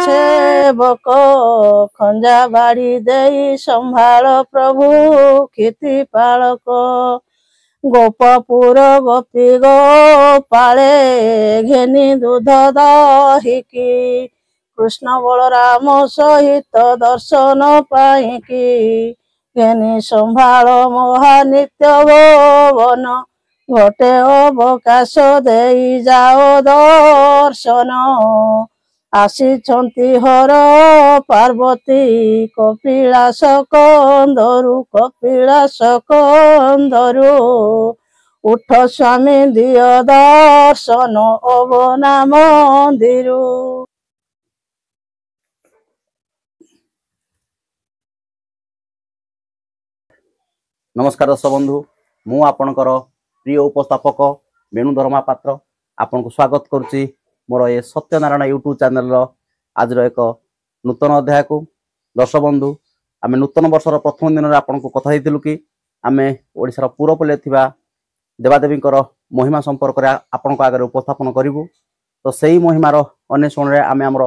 सेवक खंजा बाड़ी देई संभाल प्रभु खेती पालक गोपपुर गोपी गो पाले घेनी दूध दहिकी कृष्ण बलराम सहित दर्शन पाइकी घेनी संभाल महानित्य भवन घटे अवकाश देई जाओ दर्शन आसीचंती हर पार्वती कपिलास कंदरु उठ स्वामी दिय दर्शन अवना मंदिर। नमस्कार दर्शक बंधु मु आपणकर प्रिय उपस्थापक वेणुधर महापात्र आपन स्वागत करुच्ची मोर ये सत्यनारायण यूट्यूब चैनल आज एक नूतन अध्याय को। दर्शक बंधु आम नूतन वर्षर प्रथम दिन में आपन को कथा कि आम ओडिशार पूरपल्ले थिबा देवादेवी महिमा संपर्क में आपण आगे उपस्थापन करूँ। तो सही महिमार अन्वेषण में आम आमर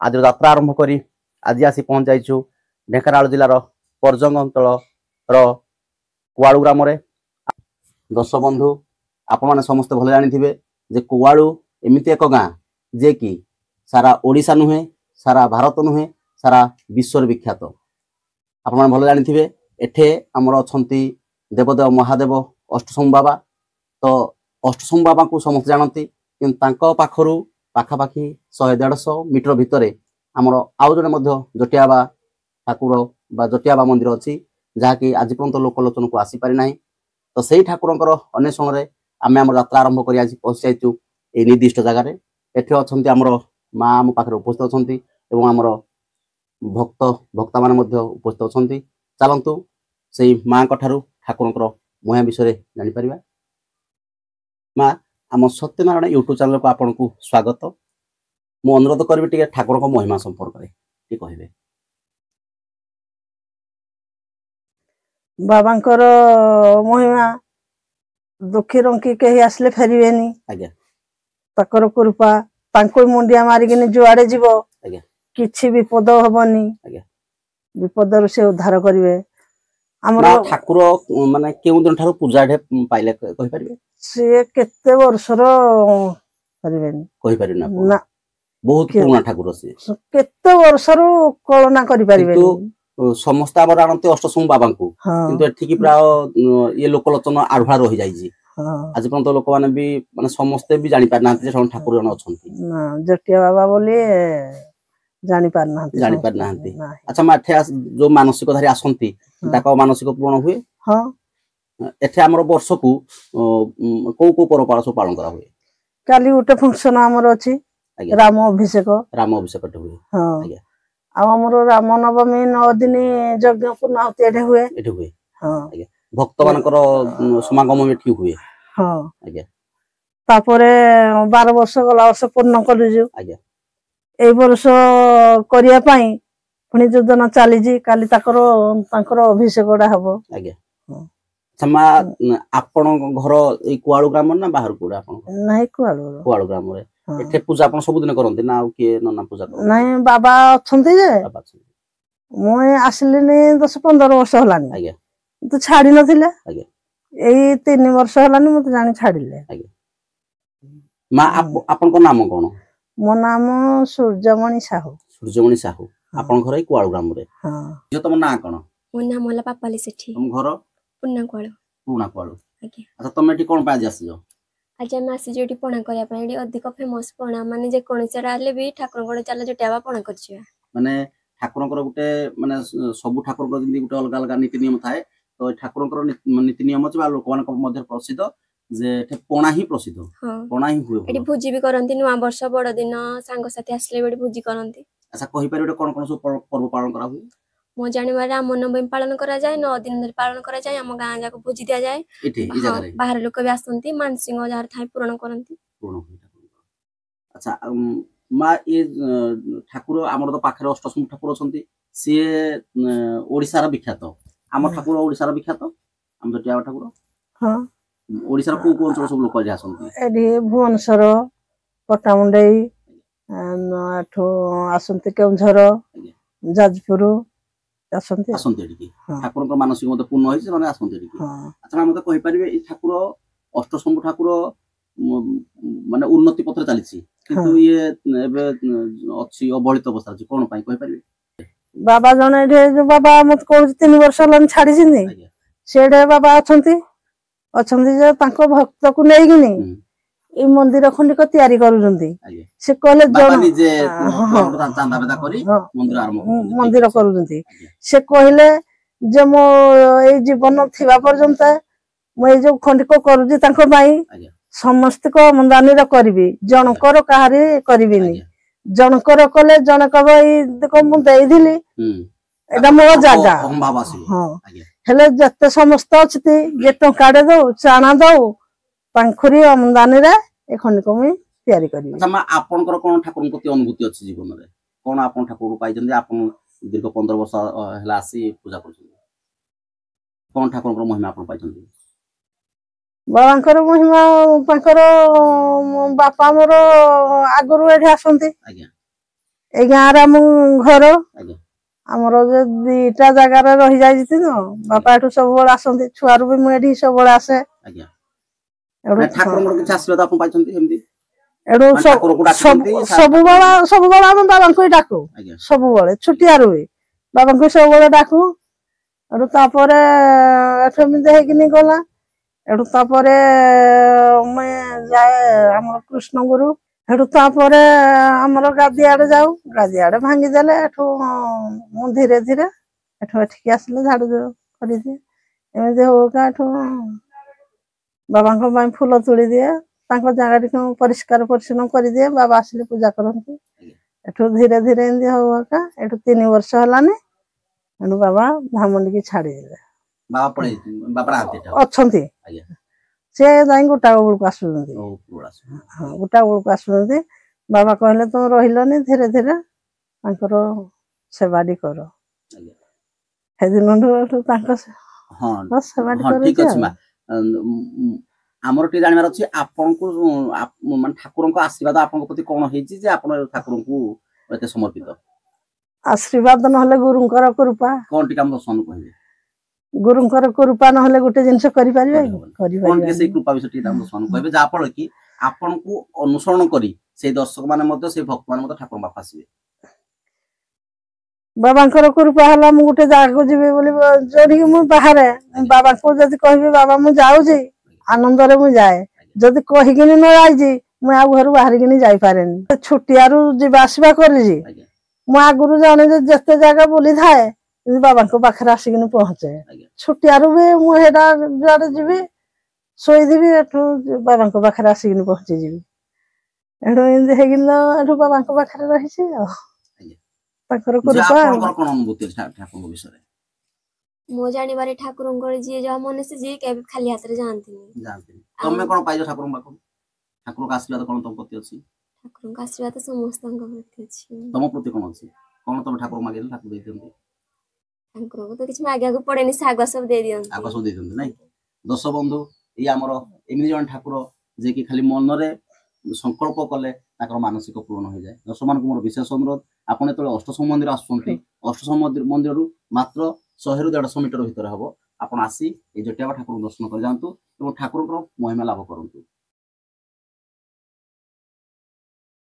आज यात्रा आरंभ करी आज आसी पहुँच जाइछु ढेंकानाल जिलार परजंग अंचल कुआड़ू ग्राम। दर्शक बंधु आपण मैंने समस्ते भल जानी जे कुआड़ू एमती एक गाँ जे कि सारा ओडिशा नुहे सारा भारत नुहे सारा विश्व विख्यात। आपण मैंने भल जानी एठे आमर अछंती देवदेव महादेव अष्टसंभ बाबा। तो अष्टसंभ बाबा को समस्त जानती कि पाखरु पाखापाखि 100-150 मीटर भितर आमर आउ जड़े जटिया बा ठाकुर बा जटिया बा मंदिर अच्छी जहाँकि आज पर्यंत लोकलोचन को आसी पारि नाही। तो सही ठाकुर अन्वेषण में आम आम यात्रा आरंभ कर आज पहुंची जाइछु ए निर्दिष्ट जगार। एठी अछंती हमर मां हम पाखरे उपस्थित अछंती एवं हमर भक्ता माने मध्ये उपस्थित अछंती चलंतु सेही मां कठारु ठाकुरंकर महिमा विषय जानि परिबा। मां हम सत्यनारायण यूट्यूब चैनल को आपन को स्वागत। मु अनुरोध करबी टिके ठाकुरंकर महिमा संपर्क रे टी कहिबे। बाबांकर महिमा दुखी रंकी कही आसले फेरिबेनी आज्ञा ताकर कृपा तांको मुंडिया मारिकिनी जुआडे जीवो आज्ञा किछि विपद हबनी आज्ञा विपदरु से उद्धार करिवे। हमर ठाकुर माने केउ दिन ठारु पूजा ढे पाइले कहि परिबे। से केते वर्षर करिवेनी कहि परिना ना बहुत पुराना ठाकुर से केते वर्षर कल्पना करि परिबेनी। किंतु समस्त आबर आनते अष्टसम बाबा को किंतु एठी की प्राय ये लोकलोचन आढ़ा रहि जाई जी। आज पर्यंत लोक माने भी माने समस्त भी जानि पार नांती जे सम ठाकुर जन अछंती ना जटिया बाबा बोली जानि पार नांती। अच्छा माठे जो मानसिक धारी आसंती ताको मानसिक पूर्ण हुए। हां एठे हमर वर्ष को को परपाल सो पालन करा हुए। काली उटे फंक्शन हमर अछि राम अभिषेक हुए। हां आज्ञा आ हमर राम नवमी 9 दिन यज्ञ पूर्णाहुति एठे हुए। हां आज्ञा भक्त मानकर समागम एठी हुए। हां आज्ञा तापरे 12 वर्ष गला वर्ष पूर्ण करिजु। आज्ञा ए वर्ष करिया पई पुनी योजना चाली जी काली ताकर अभिषेकडा हबो। आज्ञा क्षमा आपण घर ए कुआळू ग्राम ना बाहर कुडा आपण नाही कुआळू ग्राम रे एठे पूजा आपण सब दिन करंती ना आ के नना पूजा करंती। नाही बाबा अछंती जे बाबा मु आसलिनी 10-15 वर्ष हलानी। आज्ञा तो छाडी नथिले। आज्ञा एई 3 वर्ष हलानी मते जानि छाडिले। आज्ञा मा आपण को नाम कोन। मो नाम सूर्यमणि साहू। सूर्यमणि साहू आपण घर कुआळू ग्राम रे। हां जो तम ना कोन। मो नाम होला पापाली सेठी। तम घर पुन्ना कुआळू। पुना कुआळू। आज्ञा अच्छा तमे एठी कोन पाज आसियो। आज हम आसी जेठी पणा करिया पई एठी अधिक फेमस पणा माने जे कोनसेरा आले भी ठाकुर गोडे चला जटियाबा पणा करछिया। माने ठाकुरंकर गुटे माने सब ठाकुरंकर जिंदी गुटे अलग अलग नीति नियम थाए तो ठाकुरंकर नीति नियम छ बा लोक मान मध्ये प्रसिद्ध जे एठे पणा ही प्रसिद्ध। पणा ही हुए एठी भोजी भी करंती नुआ वर्ष बड़ दिन सांग साथी आसले बेडी भोजी करंती। अच्छा कहि परिबे कोन कोन सब पर्व पालन करा हुए। मो जानिबारे राम नवमी पालन करा जाय 9 दिन धरि पालन करा जाय हम गां जाको भोजी दिया जाय एठी ई जगह रे बाहर लोक भी आसंती मानसिंह जार थाय पूर्ण करंती। अच्छा मा ए ठाकुर हमर तो पाखरे अष्टसम ठाकुर छंती से ओडिसा रा विख्यात हम ठाकुर ओडिसा रा विख्यात हम जटिया ठाकुर। हां ओडिसा रा को अंचल सब लोक जे आसंती एडी भुवनेश्वर पटामुंडई आठो आसंती केउझर जाजपुर आसंती एडी ठाकुर को मानसिक मते पूर्ण होई से माने आसंती एडी। अच्छा मते कहि परिबे ई ठाकुर अष्टसम ठाकुर माने उन्नति पत्र चली किंतु ये एबे अछि अबलित अवस्था अछि कोन पई कहि परिबे। बाबा जने जे बाबा मत को 3 वर्ष लन छाडी छिनी सेडे बाबा अछंती जे तांको भक्त को नै गिनी ई मंदिर खंडिक तयारी करूजंती से कहले बाबा निजे चांदा बेदा करी मंदिर आरंभ मंदिर करूजंती से कहले जे मो ए जीवन थिबा पर्यंत मो ए जो खंडिक करूजी तांको बाई समस्त को मंदानी र करबी जनकर कहारी करबिनी जनकर कले जन कब ई देखो मु देई दिली एटा मो जागा हम भाबासी। हां हेले जत्ते समस्त अछि जे टंकाडे दो चाना दो पांखुरी मंदानी रे ए खंडिक मु तयारी करबी। अच्छा मा आपनकर कोन ठाकुर प्रति अनुभूति अछि जीवन रे कोन आपन ठाकुर को पाइजंदी आपन दीर्घ 15 वर्ष हला आसी पूजा करछन कोन ठाकुर को महिमा आपन पाइजंदी। बाबांकर महिमा पाकर बापा मोर आगरु एठी आसंती। आज्ञा ए गां रा मु घर आज्ञा हमर जे दीटा जगह रे रहि जाई जति न बापा एठु सब बळ आसंती छुआरु भी मु एठी सब बळ आसे। आज्ञा एडो ठाकुर मोर किछ आशीर्वाद आपन पाइजंती हेमदी एडो सब बळ हम बाबा को डाकू सब बळ छुटियारु बाबा को सब बळ डाकू एडो तापरे एठो मिते हेकिनी गला एडो तापरे मैं जाए हमर कृष्ण गुरु एडो तापरे हमर गादी आडे जाऊ गादी आडे भांगी देले एठो मु धीरे धीरे एठो एठिक आसले झाडू करि दे एमे जे हो का एठो बाबा को बाई फूल तोड़ी दिए ତାଙ୍କ ଜାଗାଟି ପରିଷ୍କାର ପରିଚ୍ଛନ୍ନ କରିଦିଏ। ବାବା ଆସିଲେ ପୂଜା କରନ୍ତି। ଏଠୁ ଧୀରେ ଧୀରେ ଏମିତି ହଉ ହକା ଏଠୁ 3 ବର୍ଷ ହେଲାନି ଏଠୁ ବାବା ଧାମଣ୍ଡିକି ଛାଡିଦେଲେ। ଅଛନ୍ତି ସେ ଯାଇ ଗୋଟାକ ବେଳକୁ ଆସୁଛନ୍ତି। ହଁ ଗୋଟାକ ବେଳକୁ ଆସୁଛନ୍ତି। ବାବା କହିଲେ ତମେ ରହିଲନି ଧୀରେ ଧୀରେ ତାଙ୍କର ସେବାଟି କର। ସେଦିନଠୁ ତାଙ୍କ ସେବାଟି କରୁଛି। ଆମର ଟିକେ ଜାଣିବାର ଅଛି ଆପଣଙ୍କୁ ମାନେ ଠାକୁରଙ୍କ ଆଶୀର୍ବାଦ ଆପଣଙ୍କ ପ୍ରତି କଣ ହେଇଛି ଯେ ଆପଣ ଠାକୁରଙ୍କୁ ଏତେ ସମର୍ପିତ? ଆଶୀର୍ବାଦ ନହେଲେ ଗୁରୁଙ୍କର କୃପା। କଣ ଟିକେ ଆମ ଦର୍ଶନ କହିବେ? ଗୁରୁଙ୍କର କୃପା ନହେଲେ ଗୋଟେ ଜିନିଷ କରିପାରିବେ କି? ସେଇ କୃପା ବିଷୟ ଟିକେ ତାଙ୍କ ଦର୍ଶନ କହିବେ ଯାହା ଫଳରେ କି ଆପଣଙ୍କୁ ଅନୁସରଣ କରି ସେଇ ଦର୍ଶକ ମାନେ ମଧ୍ୟ ସେଇ ଭକ୍ତ ମାନେ ମଧ୍ୟ ଠାକୁର ପାଖକୁ ଆସିବେ। ବାବାଙ୍କର କୃପା ହେଲା ମୁଁ ଗୋଟେ ଜାଗାକୁ ଯିବି ବୋଲି ଯୋଉଠିକି ମୁଁ ବାହାରେ ବାବାଙ୍କୁ ଯଦି କହିବି ବାବା ମୁଁ ଯାଉଛି ଆନନ୍ଦରେ ମୁଁ ଯାଏ। ଯଦି କହିକିନି ନ ଯାଇଛି ମୁଁ ଆଉ ଘରୁ ବାହାରିକିନି ଯାଇପାରେନି। ଛୁଟିଆରୁ ଯିବା ଆସିବା କରିଛି। ମୁଁ ଆଗରୁ ଜାଣେ ଯେ ଯେତେ ଜାଗା ବୁଲିଥାଏ ବାବାଙ୍କ ପାଖରେ ଆସିକିନି ପହଞ୍ଚେ। ଛୁଟିଆରୁ ବି ମୁଁ ସେଇଟା ଯୁଆଡେ ଯିବି ଶୋଇଥିବି ଏଠୁ ବାବାଙ୍କ ପାଖରେ ଆସିକିନି ପହଞ୍ଚିଯିବି। ଏଠୁ ଏମିତି ହେଇକିନି ଏଠୁ ବାବାଙ୍କ ପାଖରେ ରହିଛି ଆଉ ତାଙ୍କର କୃପା। କଣ ଅନୁଭୂତି ଠାକୁରଙ୍କ ବିଷୟରେ? ମୁଁ ଜାଣିବାରେ ଠାକୁରଙ୍କର ଯିଏ ଯାହା ମନୁଷ୍ୟ ଯିଏ କେବେ ଖାଲି ହାତରେ ଯାଆନ୍ତିନି। ତମେ କଣ ପାଇଛ ଠାକୁରଙ୍କ ପାଖରୁ? ଠାକୁରଙ୍କ ଆଶୀର୍ବାଦ କଣ ତମ ପ୍ରତି ଅଛି? ଠାକୁରଙ୍କ ଆଶୀର୍ବାଦ ସମସ୍ତଙ୍କ ପ୍ରତି ଅଛି। ତମ ପ୍ରତି କଣ ଅଛି? କଣ ତମେ ଠାକୁର ମାଗିଲେ ଠାକୁର ଦେଇଦିଅନ୍ତି? ଠାକୁରଙ୍କୁ ତ କିଛି ମାଗିବାକୁ ପଡେନି, ସେ ଆଗୁଆ ସବୁ ଦେଇଦିଅନ୍ତି। ଆଗୁଆ ସବୁ ଦେଇଦିଅନ୍ତି ନାଇଁ? ଦର୍ଶକ ବନ୍ଧୁ ଏଇ ଆମର ଏମିତି ଜଣେ ଠାକୁର ଯିଏକି ଖାଲି ମନରେ ସଂକଳ୍ପ କଲେ ତାଙ୍କର ମାନସିକ ପୂରଣ ହେଇଯାଏ। ଦର୍ଶକମାନଙ୍କୁ ମୋର ବିଶେଷ ଅନୁରୋଧ ଆପଣ ଯେତେବେଳେ ଅଷ୍ଟଶମ୍ଭୁ ମନ୍ଦିର ଆସୁଛନ୍ତି ଅଷ୍ଟଶମ୍ଭୁ ମନ୍ଦିରରୁ ମାତ୍ର 100ରୁ 150 ମିଟର ଭିତରେ ହବ। ଆପଣ ଆସି ଏଇ ଜଟିଆ ଠାକୁରଙ୍କୁ ଦର୍ଶନ କରି ଯାଆନ୍ତୁ ଏବଂ ଠାକୁରଙ୍କର ମହିମା ଲାଭ କରନ୍ତୁ।